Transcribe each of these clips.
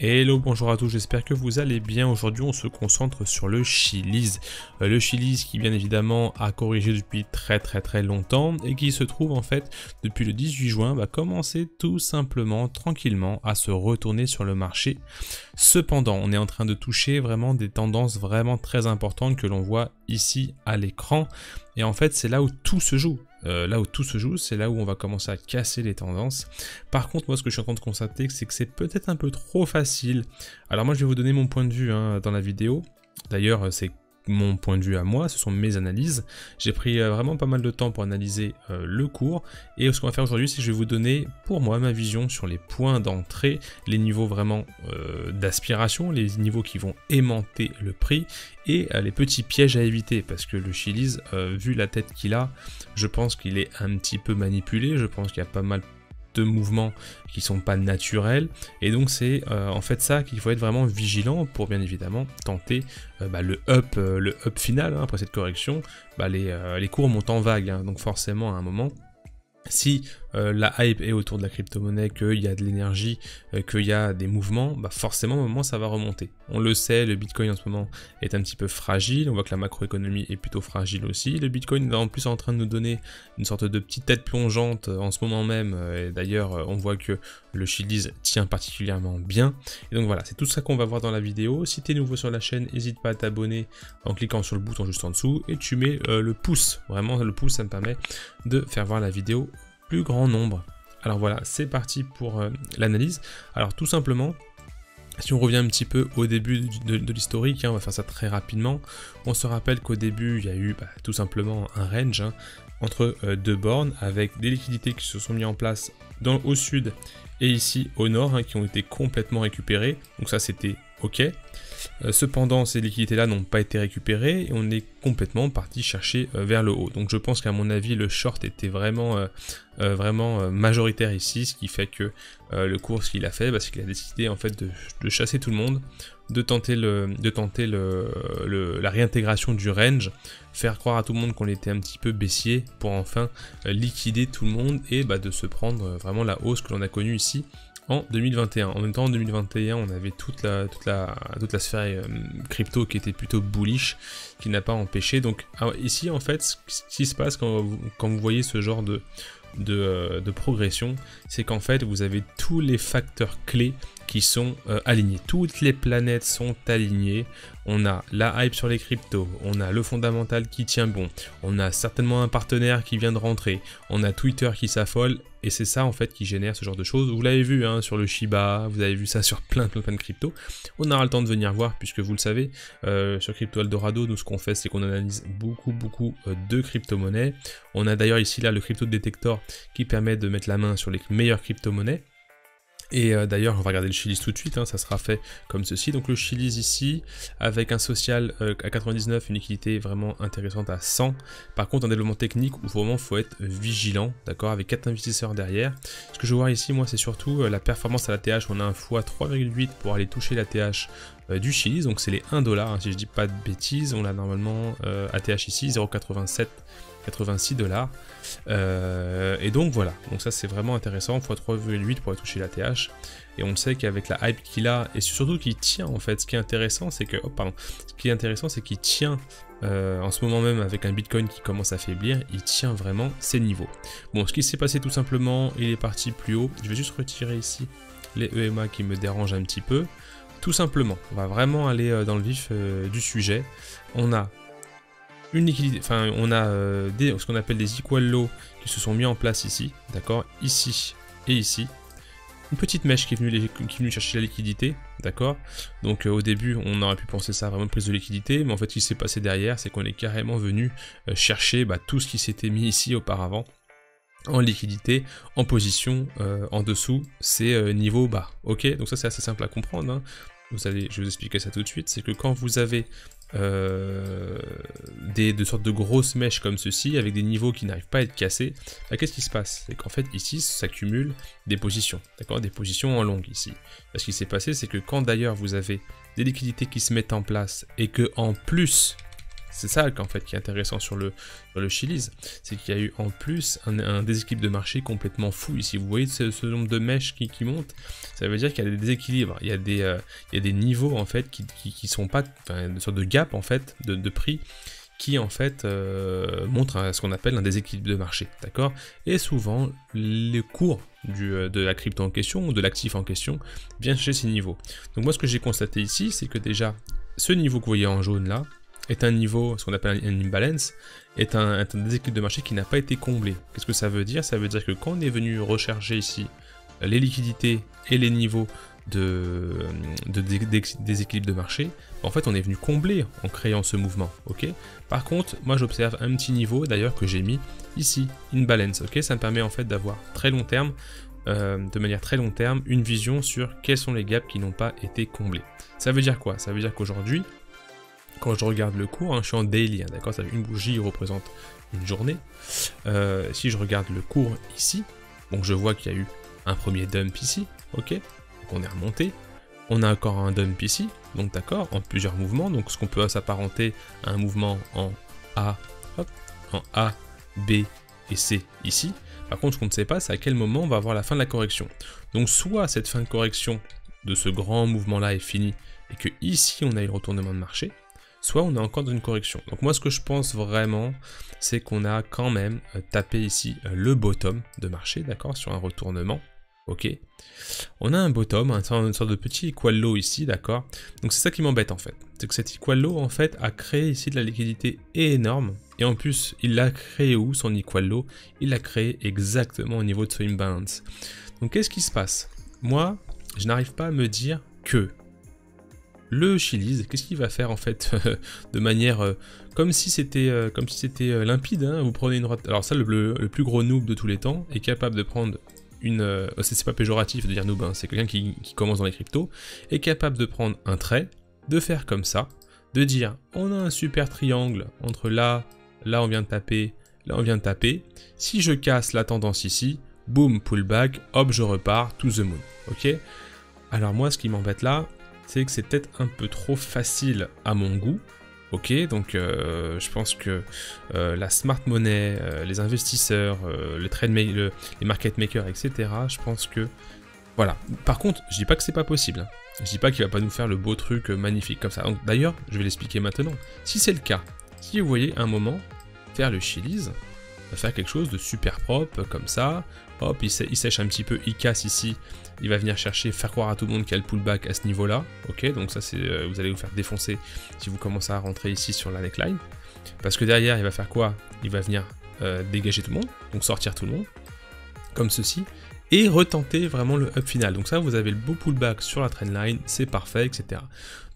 Hello, bonjour à tous, j'espère que vous allez bien. Aujourd'hui on se concentre sur le Chiliz. Le Chiliz qui bien évidemment a corrigé depuis très longtemps et qui se trouve en fait depuis le 18 juin va commencer tout simplement tranquillement à se retourner sur le marché. Cependant on est en train de toucher vraiment des tendances vraiment très importantes que l'on voit ici à l'écran. Et en fait c'est là où tout se joue. C'est là où on va commencer à casser les tendances. Par contre, moi, ce que je suis en train de constater, c'est que c'est peut-être un peu trop facile. Alors moi, je vais vous donner mon point de vue dans la vidéo. D'ailleurs, c'est mon point de vue à moi, ce sont mes analyses. J'ai pris vraiment pas mal de temps pour analyser le cours. Et ce qu'on va faire aujourd'hui, c'est que je vais vous donner, pour moi, ma vision sur les points d'entrée, les niveaux vraiment d'aspiration, les niveaux qui vont aimanter le prix, et les petits pièges à éviter, parce que le Chiliz, vu la tête qu'il a, je pense qu'il est un petit peu manipulé, je pense qu'il y a pas mal de mouvements qui sont pas naturels, et donc c'est en fait ça qu'il faut être vraiment vigilant pour bien évidemment tenter le up final, après cette correction. Les cours montent en vague, donc forcément à un moment, si la hype est autour de la crypto-monnaie, qu'il y a de l'énergie, qu'il y a des mouvements, forcément à un moment ça va remonter. On le sait, le Bitcoin en ce moment est un petit peu fragile, on voit que la macroéconomie est plutôt fragile aussi. Le Bitcoin est en plus en train de nous donner une sorte de petite tête plongeante en ce moment même, et d'ailleurs on voit que le Chiliz tient particulièrement bien. Et donc voilà, c'est tout ça qu'on va voir dans la vidéo. Si tu es nouveau sur la chaîne, n'hésite pas à t'abonner en cliquant sur le bouton juste en dessous, et tu mets le pouce, vraiment le pouce, ça me permet de faire voir la vidéo plus grand nombre. Alors voilà, c'est parti pour l'analyse. Alors tout simplement, si on revient un petit peu au début de l'historique, on va faire ça très rapidement. On se rappelle qu'au début, il y a eu tout simplement un range entre deux bornes avec des liquidités qui se sont mises en place au sud et ici au nord, qui ont été complètement récupérées. Donc ça, c'était OK. Cependant, ces liquidités-là n'ont pas été récupérées et on est complètement parti chercher vers le haut. Donc je pense qu'à mon avis, le short était vraiment majoritaire ici, ce qui fait que le cours, ce qu'il a fait, c'est qu'il a décidé en fait de chasser tout le monde, de tenter la réintégration du range, faire croire à tout le monde qu'on était un petit peu baissier pour enfin liquider tout le monde et de se prendre vraiment la hausse que l'on a connue ici en 2021. En même temps, en 2021, on avait toute la sphère crypto qui était plutôt bullish, qui n'a pas empêché. Donc ici, en fait, ce qui se passe quand vous voyez ce genre de progression, c'est qu'en fait, vous avez tous les facteurs clés qui sont alignés. Toutes les planètes sont alignées. On a la hype sur les cryptos, on a le fondamental qui tient bon, on a certainement un partenaire qui vient de rentrer, on a Twitter qui s'affole, et c'est ça en fait qui génère ce genre de choses. Vous l'avez vu sur le Shiba, vous avez vu ça sur plein de cryptos. On aura le temps de venir voir, puisque vous le savez, sur Crypto Eldorado, nous ce qu'on fait, c'est qu'on analyse beaucoup de crypto-monnaies. On a d'ailleurs ici là le Crypto Detector qui permet de mettre la main sur les meilleures crypto-monnaies. Et d'ailleurs, on va regarder le Chiliz tout de suite, ça sera fait comme ceci. Donc le Chiliz ici, avec un social à 99, une liquidité vraiment intéressante à 100. Par contre, un développement technique où vraiment il faut être vigilant, d'accord, avec 4 investisseurs derrière. Ce que je veux voir ici, moi, c'est surtout la performance à l'ATH. On a un x 3,8 pour aller toucher l'ATH du Chiliz, donc c'est les 1$, si je dis pas de bêtises. On a normalement ATH ici, 0,87. 86 $. Et donc voilà, donc ça c'est vraiment intéressant, x 3,8 pour aller toucher la TH. Et on le sait qu'avec la hype qu'il a, et surtout qu'il tient en fait, ce qui est intéressant c'est qu'il tient en ce moment même avec un Bitcoin qui commence à faiblir, il tient vraiment ses niveaux. Bon, ce qui s'est passé tout simplement, il est parti plus haut. Je vais juste retirer ici les EMA qui me dérangent un petit peu. Tout simplement, on va vraiment aller dans le vif du sujet. On a une liquidité, on a ce qu'on appelle des equal lows qui se sont mis en place ici, d'accord, ici et ici. Une petite mèche qui est venue chercher la liquidité, d'accord. Donc au début, on aurait pu penser ça vraiment une prise de liquidité, mais en fait, ce qui s'est passé derrière, c'est qu'on est carrément venu chercher tout ce qui s'était mis ici auparavant en liquidité, en position en dessous, c'est niveau bas, ok. Donc ça, c'est assez simple à comprendre, je vais vous expliquer ça tout de suite. C'est que quand vous avez de sortes de grosses mèches comme ceci, avec des niveaux qui n'arrivent pas à être cassés, qu'est-ce qui se passe? C'est qu'en fait ici s'accumulent des positions, d'accord, des positions en longue ici. Ce qui s'est passé, c'est que quand d'ailleurs vous avez des liquidités qui se mettent en place et que en plus C'est ça qu'en fait qui est intéressant sur le Chiliz, c'est qu'il y a eu en plus un déséquilibre de marché complètement fou ici. Vous voyez ce nombre de mèches qui montent, ça veut dire qu'il y a des déséquilibres, il y a des niveaux en fait qui sont pas, enfin une sorte de gap en fait de prix qui en fait montre ce qu'on appelle un déséquilibre de marché, d'accord? Et souvent les cours de la crypto en question ou de l'actif en question viennent chercher ces niveaux. Donc moi ce que j'ai constaté ici, c'est que déjà ce niveau que vous voyez en jaune là est un niveau, ce qu'on appelle un imbalance, est un déséquilibre de marché qui n'a pas été comblé. Qu'est-ce que ça veut dire? Ça veut dire que quand on est venu rechercher ici les liquidités et les niveaux de déséquilibre de marché, en fait on est venu combler en créant ce mouvement, ok? Par contre, moi j'observe un petit niveau d'ailleurs que j'ai mis ici, imbalance, ok? Ça me permet en fait d'avoir très long terme, de manière très long terme, une vision sur quels sont les gaps qui n'ont pas été comblés. Ça veut dire quoi? Ça veut dire qu'aujourd'hui, quand je regarde le cours, hein, je suis en daily, hein, d'accord, ça fait une bougie représente une journée. Si je regarde le cours ici, donc je vois qu'il y a eu un premier dump ici, ok, donc on est remonté. On a encore un dump ici, donc d'accord, en plusieurs mouvements, donc ce qu'on peut s'apparenter à un mouvement en A, hop, en A, B et C ici. Par contre, ce qu'on ne sait pas, c'est à quel moment on va avoir la fin de la correction. Donc soit cette fin de correction de ce grand mouvement-là est finie et que ici on a eu le retournement de marché, soit on est encore dans une correction. Donc moi ce que je pense vraiment, c'est qu'on a quand même tapé ici le bottom de marché, d'accord, sur un retournement, ok. On a un bottom, une sorte de petit equal low ici, d'accord. Donc c'est ça qui m'embête en fait, c'est que cet equal low en fait a créé ici de la liquidité énorme, et en plus il l'a créé où son equal low? Il l'a créé exactement au niveau de ce imbalance. Donc qu'est-ce qui se passe? Moi, je n'arrive pas à me dire que le Chiliz, qu'est-ce qu'il va faire en fait de manière comme si c'était limpide, hein, vous prenez une droite. Alors ça, le plus gros noob de tous les temps est capable de prendre une... c'est pas péjoratif de dire noob, hein, c'est quelqu'un qui commence dans les cryptos, est capable de prendre un trait, de faire comme ça, de dire on a un super triangle entre là on vient de taper, là on vient de taper, si je casse la tendance ici, boom, pullback, hop, je repars, to the moon, ok. Alors moi, ce qui m'embête là, c'est que c'est peut-être un peu trop facile à mon goût, ok, donc je pense que la smart money, les investisseurs, les market makers, etc., je pense que, voilà. Par contre, je dis pas que c'est pas possible, hein. Je dis pas qu'il va pas nous faire le beau truc magnifique comme ça. D'ailleurs, je vais l'expliquer maintenant. Si c'est le cas, si vous voyez un moment faire le Chiliz, faire quelque chose de super propre comme ça, hop, il sèche un petit peu, il casse ici, il va venir chercher, faire croire à tout le monde qu'il y a le pullback à ce niveau-là, ok, donc ça c'est, vous allez vous faire défoncer si vous commencez à rentrer ici sur la neckline, parce que derrière il va faire quoi? Il va venir dégager tout le monde, donc sortir tout le monde, comme ceci, et retenter vraiment le up final. Donc ça, vous avez le beau pullback sur la trendline, c'est parfait, etc.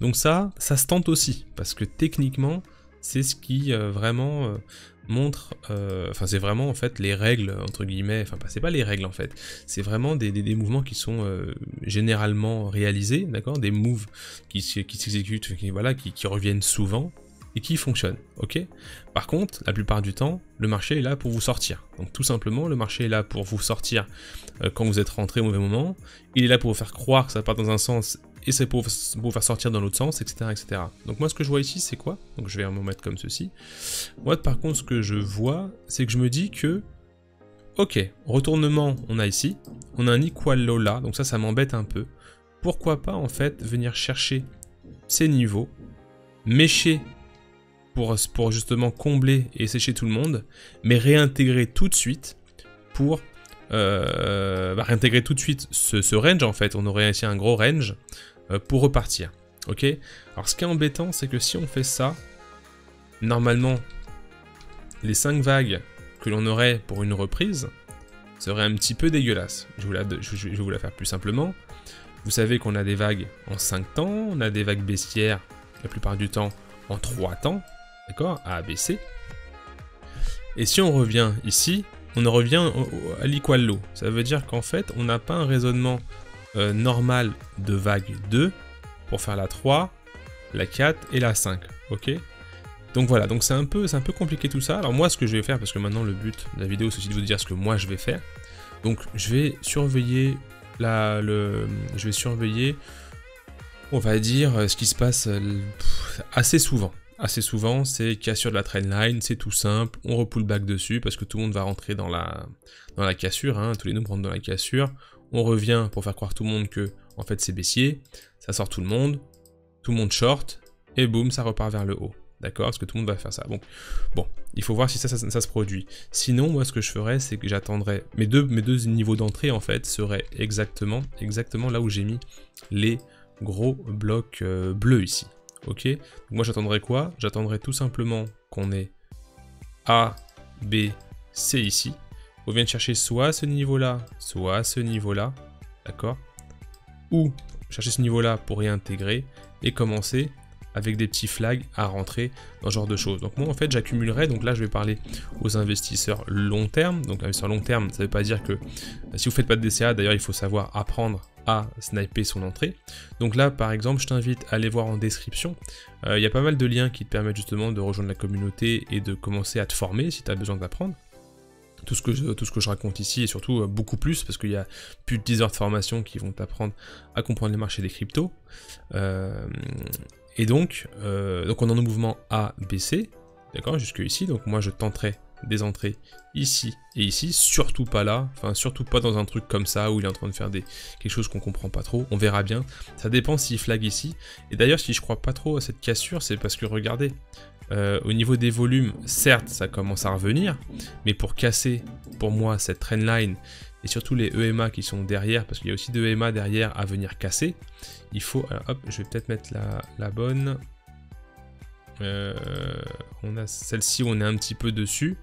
Donc ça se tente aussi, parce que techniquement, c'est ce qui vraiment montre, enfin c'est vraiment en fait les règles, entre guillemets, enfin c'est pas les règles en fait, c'est vraiment des mouvements qui sont généralement réalisés, d'accord, des moves qui s'exécutent, voilà, qui reviennent souvent, et qui fonctionne, ok. Par contre, la plupart du temps, le marché est là pour vous sortir. Donc tout simplement, le marché est là pour vous sortir quand vous êtes rentré au mauvais moment. Il est là pour vous faire croire que ça part dans un sens et c'est pour vous faire sortir dans l'autre sens, etc., etc. Donc moi, ce que je vois ici, c'est quoi? Donc je vais me mettre comme ceci. Moi, par contre, ce que je vois, c'est que je me dis que, ok, retournement, on a ici. On a un equal low là, donc ça m'embête un peu. Pourquoi pas, en fait, venir chercher ces niveaux, mécher pour justement combler et sécher tout le monde, mais réintégrer tout de suite pour réintégrer tout de suite ce range en fait. On aurait ici un gros range pour repartir. Ok. Alors ce qui est embêtant, c'est que si on fait ça, normalement, les 5 vagues que l'on aurait pour une reprise seraient un petit peu dégueulasses. Je vais vous la faire plus simplement. Vous savez qu'on a des vagues en 5 temps, on a des vagues baissières la plupart du temps en 3 temps. D'accord, A, B, C. Et si on revient ici, on revient à l'equal low. Ça veut dire qu'en fait, on n'a pas un raisonnement normal de vague 2 pour faire la 3, la 4 et la 5. Ok. Donc voilà, donc c'est un peu compliqué tout ça. Alors moi, ce que je vais faire, parce que maintenant le but de la vidéo, c'est aussi de vous dire ce que moi je vais faire. Donc je vais surveiller on va dire, ce qui se passe assez souvent. assez souvent, c'est cassure de la trendline, c'est tout simple, on repull back dessus parce que tout le monde va rentrer dans la cassure, hein, tous les noobs rentrent dans la cassure, on revient pour faire croire tout le monde que en fait c'est baissier, ça sort tout le monde short, et boum, ça repart vers le haut. D'accord? Parce que tout le monde va faire ça. Donc, bon, il faut voir si ça se produit. Sinon, moi, ce que je ferais, c'est que j'attendrais... Mes deux niveaux d'entrée, en fait, seraient exactement là où j'ai mis les gros blocs bleus ici. Ok? Donc, moi, j'attendrais quoi? J'attendrais tout simplement qu'on ait A, B, C ici. On vient de chercher soit à ce niveau-là, soit à ce niveau-là. D'accord? Ou chercher ce niveau-là pour réintégrer et commencer avec des petits flags à rentrer dans ce genre de choses. Donc moi en fait j'accumulerai, donc là je vais parler aux investisseurs long terme. Donc investisseurs long terme, ça ne veut pas dire que si vous faites pas de DCA, d'ailleurs il faut savoir apprendre à sniper son entrée. Donc là par exemple je t'invite à aller voir en description, il y a pas mal de liens qui te permettent justement de rejoindre la communauté et de commencer à te former si tu as besoin d'apprendre. Tout ce que je raconte ici et surtout beaucoup plus parce qu'il y a plus de 10 heures de formation qui vont t'apprendre à comprendre les marchés des cryptos. Et donc on est en mouvement A, B, C, d'accord, jusque ici. Donc moi je tenterai des entrées ici et ici, surtout pas là, enfin surtout pas dans un truc comme ça où il est en train de faire quelque chose qu'on comprend pas trop, on verra bien. Ça dépend s'il flag ici. Et d'ailleurs si je crois pas trop à cette cassure, c'est parce que regardez, au niveau des volumes, certes ça commence à revenir, mais pour casser pour moi cette trendline et surtout les EMA qui sont derrière, parce qu'il y a aussi de EMA derrière à venir casser, il faut, alors, hop, je vais peut-être mettre la bonne, on a celle-ci où on est un petit peu dessus,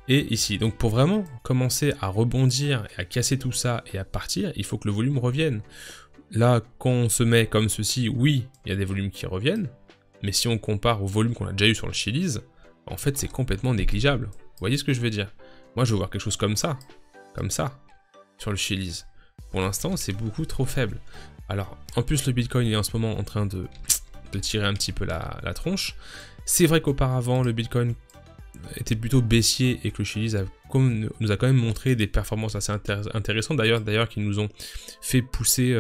et ici, donc pour vraiment commencer à rebondir et à casser tout ça et à partir, il faut que le volume revienne. Là, quand on se met comme ceci, oui, il y a des volumes qui reviennent, mais si on compare au volume qu'on a déjà eu sur le Chiliz, en fait c'est complètement négligeable. Vous voyez ce que je veux dire? Moi je veux voir quelque chose comme ça, sur le Chiliz. Pour l'instant c'est beaucoup trop faible. Alors en plus le Bitcoin est en ce moment en train de tirer un petit peu la tronche. C'est vrai qu'auparavant le Bitcoin était plutôt baissier et que le Chiliz nous a quand même montré des performances assez intéressantes d'ailleurs qui nous ont fait pousser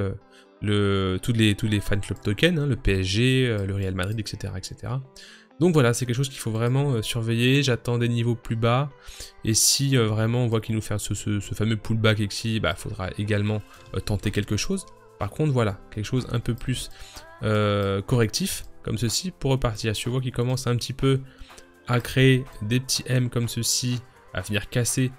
tous les fan club tokens, hein, le PSG, le Real Madrid, etc. etc. Donc voilà, c'est quelque chose qu'il faut vraiment surveiller. J'attends des niveaux plus bas. Et si vraiment on voit qu'il nous fait ce fameux pullback ici, bah, faudra également tenter quelque chose. Par contre, voilà, quelque chose un peu plus correctif, comme ceci, pour repartir. Si on voit qu'il commence un petit peu à créer des petits M comme ceci, à venir casser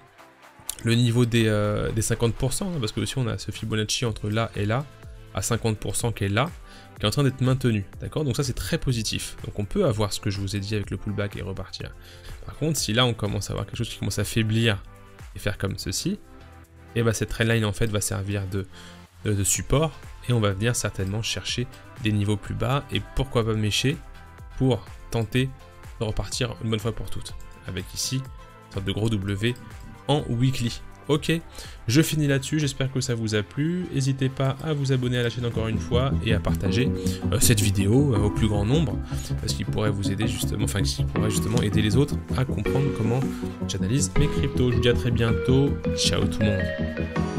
le niveau des 50%, hein, parce que aussi on a ce Fibonacci entre là et là, à 50% qui est là, qui est en train d'être maintenu, d'accord? Donc ça c'est très positif, donc on peut avoir ce que je vous ai dit avec le pullback et repartir. Par contre, si là on commence à avoir quelque chose qui commence à faiblir et faire comme ceci, et bah cette trendline en fait va servir de support, et on va venir certainement chercher des niveaux plus bas, et pourquoi pas mécher pour tenter de repartir une bonne fois pour toutes, avec ici une sorte de gros W en weekly. Ok, je finis là-dessus, j'espère que ça vous a plu, n'hésitez pas à vous abonner à la chaîne encore une fois et à partager cette vidéo au plus grand nombre, parce qu'il pourrait vous aider justement, enfin qui pourrait justement aider les autres à comprendre comment j'analyse mes cryptos. Je vous dis à très bientôt, ciao tout le monde.